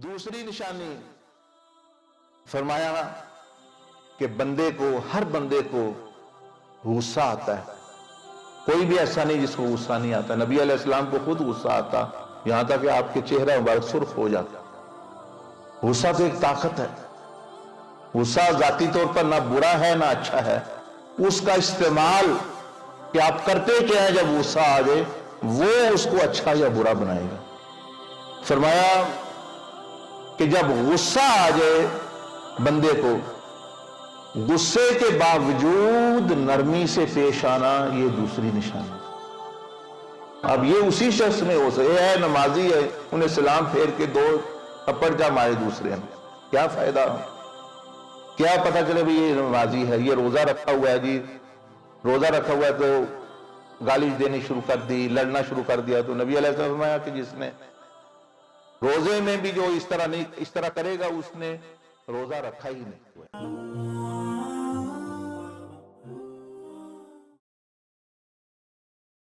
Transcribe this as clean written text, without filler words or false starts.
دوسری نشانی فرمایا کہ بندے کو، ہر بندے کو غصہ آتا ہے. کوئی بھی ایسا نہیں جس کو غصہ نہیں آتا. نبی علیہ السلام کو خود غصہ آتا، یہاں تک کہ آپ کے چہرہ مبارک سرخ ہو جاتا. غصہ تو ایک طاقت ہے. غصہ ذاتی طور پر نہ برا ہے نہ اچھا ہے. اس کا استعمال کہ آپ کرتے کیا ہیں جب غصہ آ جائے، وہ اس کو اچھا یا برا بنائے گا. فرمایا کہ جب غصہ آ جائے بندے کو، غصے کے باوجود نرمی سے پیش آنا، یہ دوسری نشانی. اب یہ اسی شخص میں ہو سکے، ہے نمازی ہے، انہیں سلام پھیر کے دو تھپڑ جا مارے دوسرے میں، کیا فائدہ؟ کیا پتہ چلے بھی یہ نمازی ہے، یہ روزہ رکھا ہوا ہے جی، روزہ رکھا ہوا ہے تو گالی دینی شروع کر دی، لڑنا شروع کر دیا. تو نبی علیہ السلام نے فرمایا کہ جس نے روزے میں بھی جو اس طرح کرے گا، اس نے روزہ رکھا ہی نہیں ہوا.